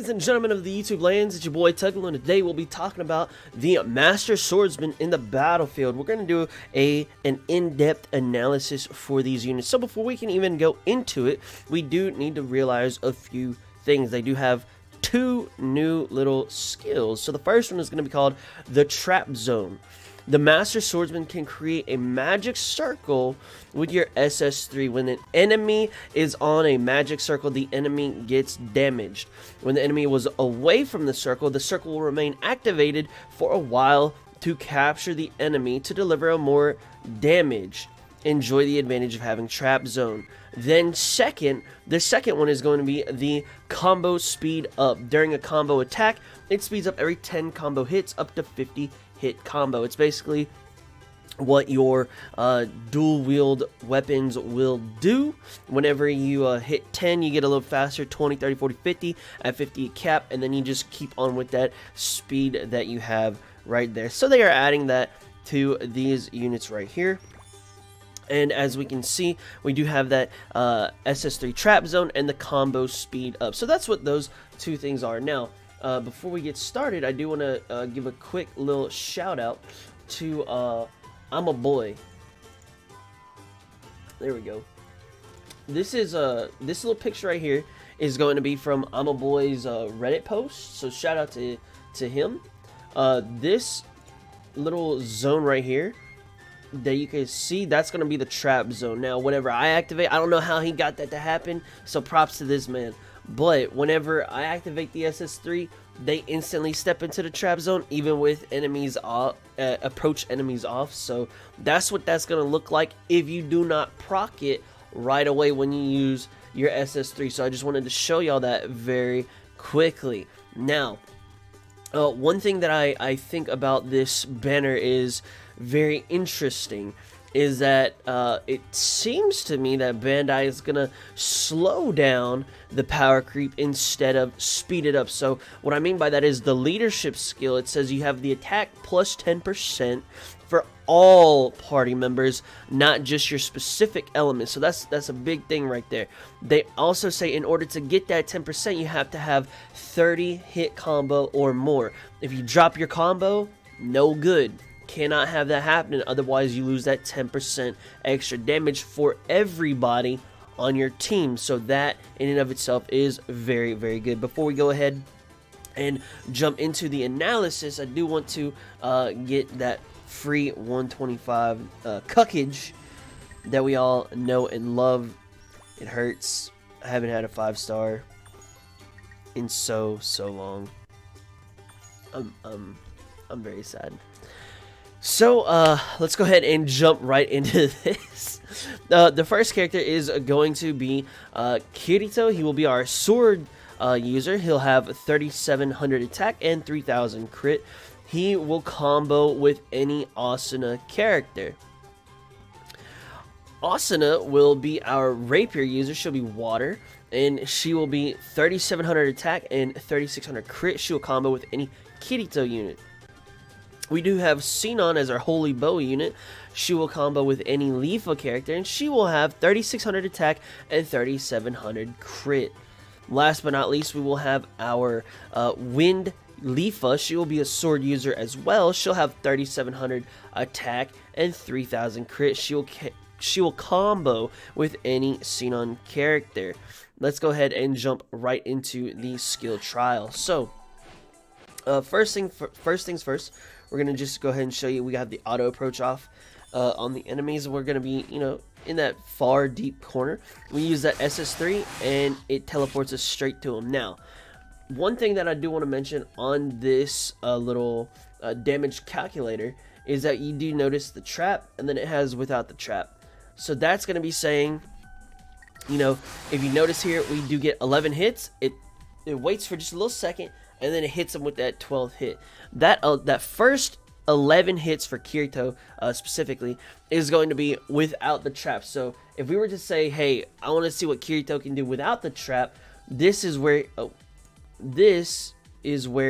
Ladies and gentlemen of the YouTube lands, it's your boy Tuggle, and today we'll be talking about the Master Swordsman in the battlefield. We're going to do an in-depth analysis for these units. So before we can even go into it, we do need to realize a few things. They do have two new little skills. So the first one is going to be called the Trap Zone. The Master Swordsman can create a magic circle with your SS3. When an enemy is on a magic circle, the enemy gets damaged. When the enemy was away from the circle will remain activated for a while to capture the enemy to deliver more damage. Enjoy the advantage of having Trap Zone. Then the second one is going to be the combo speed up. During a combo attack, it speeds up every 10 combo hits up to 50 hit combo. It's basically what your dual wield weapons will do. Whenever you hit 10, you get a little faster, 20, 30, 40, 50, at 50 cap, and then you just keep on with that speed that you have right there. So they are adding that to these units right here. And as we can see, we do have that SS3 Trap Zone and the combo speed up. So that's what those two things are. Now, before we get started, I do want to give a quick little shout out to I'm a Boy. There we go. This is this little picture right here is going to be from I'm a Boy's Reddit post. So shout out to him. This little zone right here that you can see, that's going to be the Trap Zone. Now whenever I activate, I don't know how he got that to happen, so props to this man. But whenever I activate the SS3, they instantly step into the Trap Zone, even with enemies off, approach enemies off. So that's what that's going to look like if you do not proc it right away when you use your SS3. So I just wanted to show y'all that very quickly. Now, one thing that I think about this banner is very interesting is that it seems to me that Bandai is going to slow down the power creep instead of speed it up. So what I mean by that is the leadership skill. It says you have the attack plus 10% for all party members, not just your specific element. So that's a big thing right there. They also say in order to get that 10%, you have to have 30 hit combo or more. If you drop your combo, no good. Cannot have that happening, otherwise you lose that 10% extra damage for everybody on your team. So that in and of itself is very, very good. Before we go ahead and jump into the analysis, I do want to get that free 125 cuckage that we all know and love. It hurts. I haven't had a 5-star in so long. I'm very sad. So, let's go ahead and jump right into this. The first character is going to be Kirito. He will be our sword user. He'll have 3,700 attack and 3,000 crit. He will combo with any Asana character. Asana will be our rapier user. She'll be water, and she will be 3,700 attack and 3,600 crit. She will combo with any Kirito unit. We do have Sinon as our holy bow unit. She will combo with any Lifa character, and she will have 3,600 attack and 3,700 crit. Last but not least, we will have our wind Lifa. She will be a sword user as well. She'll have 3,700 attack and 3,000 crit. She will combo with any Sinon character. Let's go ahead and jump right into the skill trial. So, first things first. We're going to just go ahead and show you we have the auto approach off on the enemies. We're going to be, in that far deep corner. We use that SS3 and it teleports us straight to them. Now, one thing that I do want to mention on this little damage calculator is that you do notice the trap, and then it has without the trap. So that's going to be saying, if you notice here, we do get 11 hits. It waits for just a little second, and then it hits him with that 12th hit. That first 11 hits for Kirito specifically is going to be without the trap. So if we were to say, hey, I want to see what Kirito can do without the trap, this is where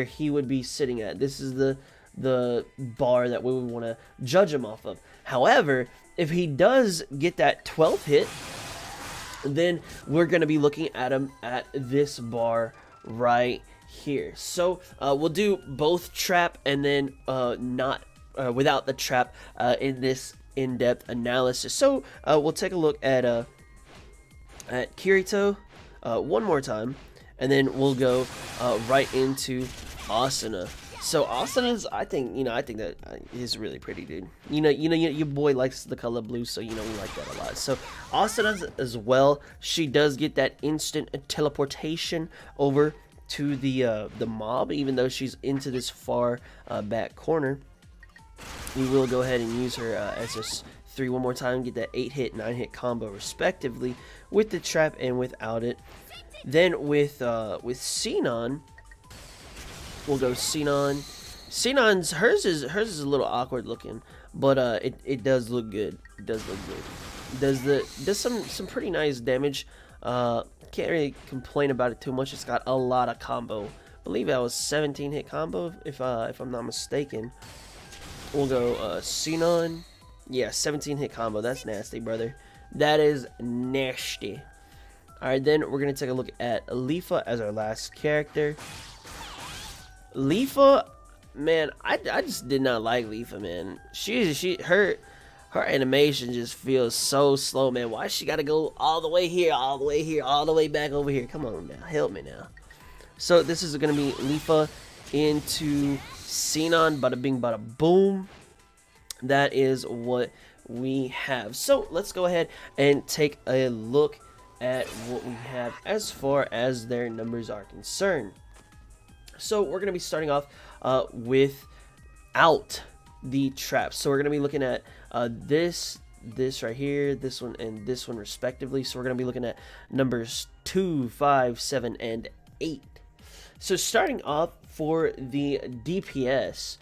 he would be sitting at. This is the bar that we would want to judge him off of. However, if he does get that 12th hit, then we're going to be looking at him at this bar right here. So we'll do both trap and then not without the trap in this in-depth analysis. So we'll take a look at Kirito one more time, and then we'll go right into Asana. So Asana's, I think that is really pretty, dude. Your boy likes the color blue, so we like that a lot. So Asana as well, she does get that instant teleportation over to the mob, even though she's into this far back corner. We will go ahead and use her SS3 one more time, get that 8-hit, 9-hit combo respectively with the trap and without it. Then with Sinon, we'll go Sinon. Sinon's hers is a little awkward looking, but it does look good. It does look good. Does some pretty nice damage. Can't really complain about it too much. It's got a lot of combo. I believe that was 17-hit combo if I'm not mistaken. We'll go Sinon. Yeah, 17-hit combo. That's nasty, brother. That is nasty. Alright, then we're gonna take a look at Leafa as our last character. Leafa, man, I just did not like Leafa, man. Her animation just feels so slow, man. Why she gotta go all the way here, all the way here, all the way back over here? Come on now, help me now. So this is gonna be Leafa into Sinon, bada bing, bada boom. That is what we have. So let's go ahead and take a look at what we have as far as their numbers are concerned. So we're going to be starting off without the traps. So we're going to be looking at this right here, this one, and this one respectively. So we're going to be looking at numbers 2, 5, 7, and 8. So starting off for the DPS,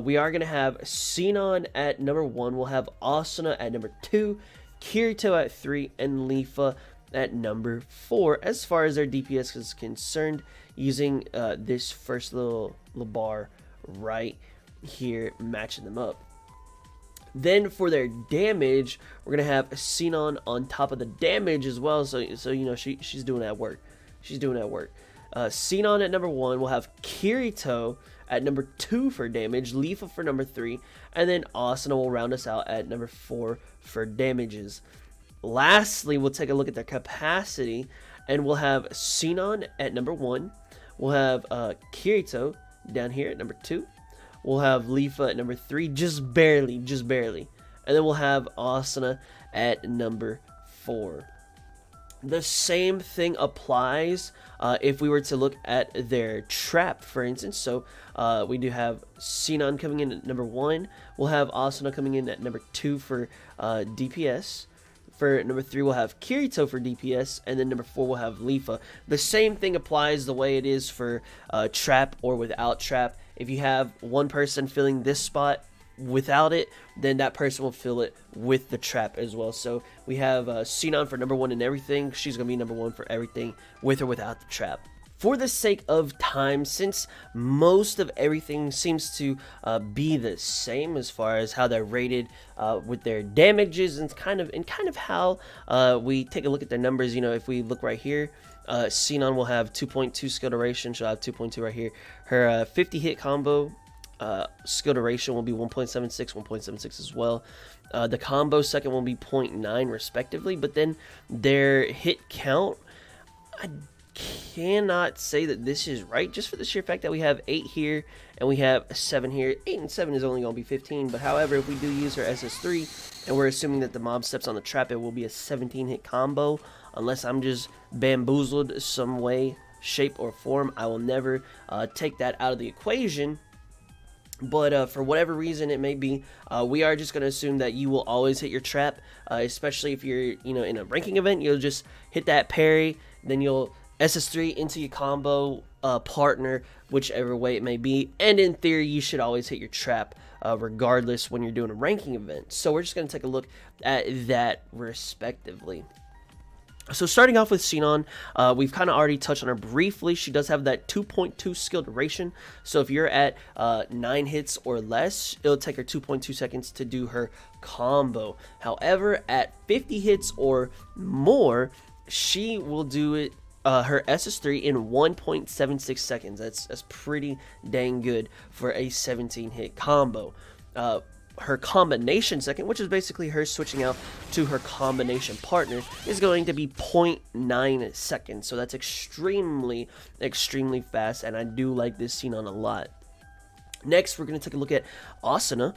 we are going to have Sinon at number 1. We'll have Asana at number 2, Kirito at 3, and Leafa at number 4 as far as their DPS is concerned, using this first little bar right here, matching them up. Then for their damage, we're gonna have Sinon on top of the damage as well, so she's doing that work. She's doing that work. Sinon at number 1, we'll have Kirito at number 2 for damage, Leafa for number 3, and then Asana will round us out at number 4 for damages. Lastly, we'll take a look at their capacity, and we'll have Sinon at number 1. We'll have Kirito down here at number 2. We'll have Leafa at number 3, just barely. And then we'll have Asana at number 4. The same thing applies if we were to look at their trap, for instance. So we do have Sinon coming in at number 1. We'll have Asana coming in at number 2 for DPS. For number 3, we'll have Kirito for DPS, and then number 4, we'll have Leafa. The same thing applies the way it is for trap or without trap. If you have one person filling this spot without it, then that person will fill it with the trap as well. So we have Sinon for number 1 in everything. She's going to be number 1 for everything, with or without the trap. For the sake of time, since most of everything seems to be the same as far as how they're rated with their damages and kind of how we take a look at their numbers. If we look right here, Sinon will have 2.2 skill duration. She'll have 2.2 right here. Her 50 hit combo skill duration will be 1.76, 1.76 as well. The combo second will be 0.9 respectively, but then their hit count, I cannot say that this is right, just for the sheer fact that we have 8 here and we have 7 here. 8 and 7 is only going to be 15, but however, if we do use her SS3 and we're assuming that the mob steps on the trap, it will be a 17 hit combo, unless I'm just bamboozled some way, shape, or form. I will never take that out of the equation. But for whatever reason it may be, we are just going to assume that you will always hit your trap, especially if you're in a ranking event. You'll just hit that parry, then you'll SS3 into your combo partner, whichever way it may be, and in theory you should always hit your trap regardless when you're doing a ranking event. So we're just going to take a look at that respectively. So starting off with Sinon, we've kind of already touched on her briefly. She does have that 2.2 skill duration. So if you're at 9 hits or less, it'll take her 2.2 seconds to do her combo. However, at 50 hits or more, she will do it her SS3 in 1.76 seconds. That's pretty dang good for a 17-hit combo. Her combination second, which is basically her switching out to her combination partner, is going to be 0.9 seconds. So that's extremely fast, and I do like this Sinon a lot. Next, we're going to take a look at Asana.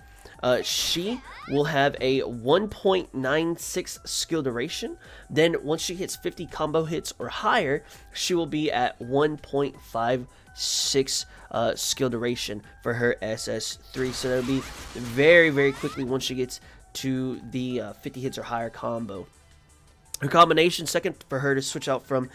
She will have a 1.96 skill duration. Then once she hits 50 combo hits or higher, she will be at 1.56 skill duration for her SS3. So that'll be very quickly once she gets to the 50 hits or higher combo. Her combination second for her to switch out from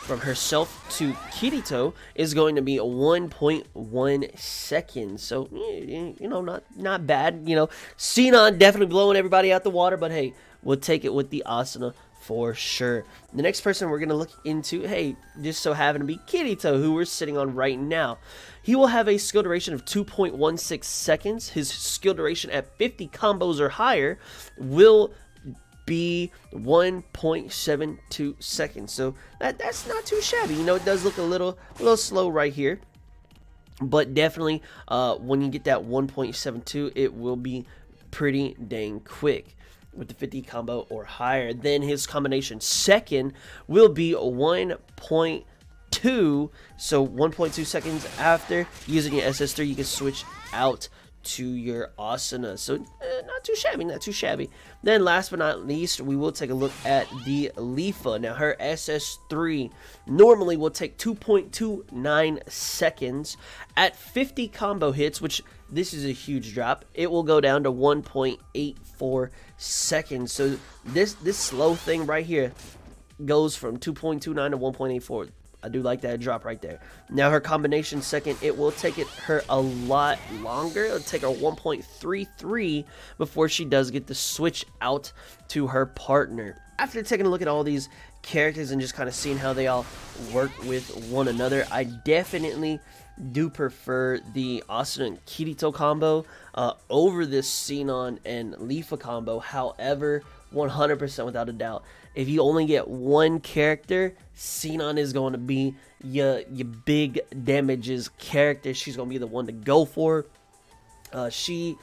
herself to Kirito is going to be 1.1 seconds. So, you know, not bad. You know, Sinon definitely blowing everybody out the water, but hey, we'll take it with the Asana for sure. The next person we're going to look into, hey, just so happen to be Kirito, who we're sitting on right now. He will have a skill duration of 2.16 seconds. His skill duration at 50 combos or higher will be 1.72 seconds. So that's not too shabby. You know, it does look a little slow right here, but definitely when you get that 1.72, it will be pretty dang quick with the 50 combo or higher. Then his combination second will be 1.2, so 1.2 seconds after using your SS3, you can switch out to your Asana. So not too shabby. Then last but not least, we will take a look at the Leafa. Now her SS3 normally will take 2.29 seconds. At 50 combo hits, which this is a huge drop, it will go down to 1.84 seconds. So this slow thing right here goes from 2.29 to 1.84. I do like that drop right there. Now her combination second, it will take her a lot longer. It'll take her 1.33 before she does get the switch out to her partner. After taking a look at all these characters and just kind of seeing how they all work with one another, I definitely do prefer the Asuna and Kirito combo over this Sinon and Leafa combo. However, 100% without a doubt, if you only get one character, Sinon is going to be your big damages character. She's going to be the one to go for. She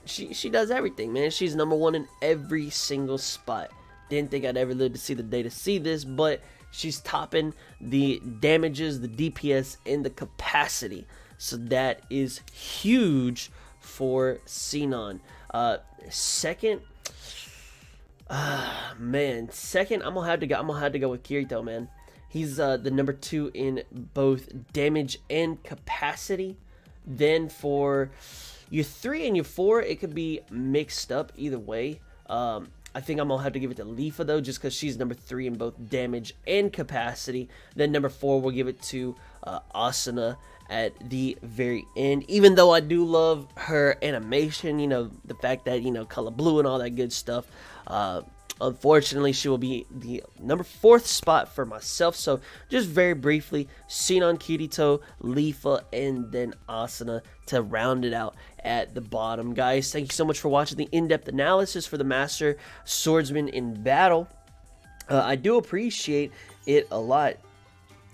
does everything, man. She's #1 in every single spot. Didn't think I'd ever live to see the day to see this, but she's topping the damages, the DPS, and the capacity. So that is huge for Sinon. Second, second, I'm gonna have to go with Kirito, man. He's the #2 in both damage and capacity. Then for your 3 and your 4, it could be mixed up either way. I think I'm gonna have to give it to Leafa though, just because she's #3 in both damage and capacity. Then #4, we'll give it to Asuna at the very end. Even though I do love her animation, you know, the fact that, you know, color blue and all that good stuff. Unfortunately, she will be the #4 spot for myself. So just very briefly, Sinon, Kirito, Leafa, and then Asuna to round it out at the bottom. Guys, thank you so much for watching the in-depth analysis for the Master Swordsman in battle. I do appreciate it a lot.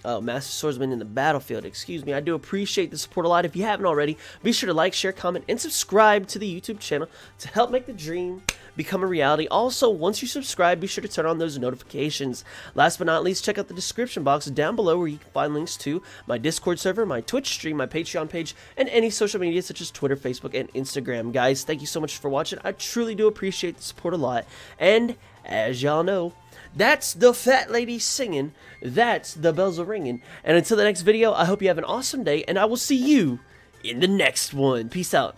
Master Swordsman in the battlefield, excuse me. I do appreciate the support a lot. If you haven't already, be sure to like, share, comment, and subscribe to the YouTube channel to help make the dream become a reality. Also, once you subscribe, be sure to turn on those notifications. Last but not least, check out the description box down below where you can find links to my Discord server, my Twitch stream, my Patreon page, and any social media such as Twitter, Facebook, and Instagram. Guys, thank you so much for watching. I truly do appreciate the support a lot. And as y'all know, that's the fat lady singing, that's the bells are ringing. And until the next video, I hope you have an awesome day, and I will see you in the next one. Peace out.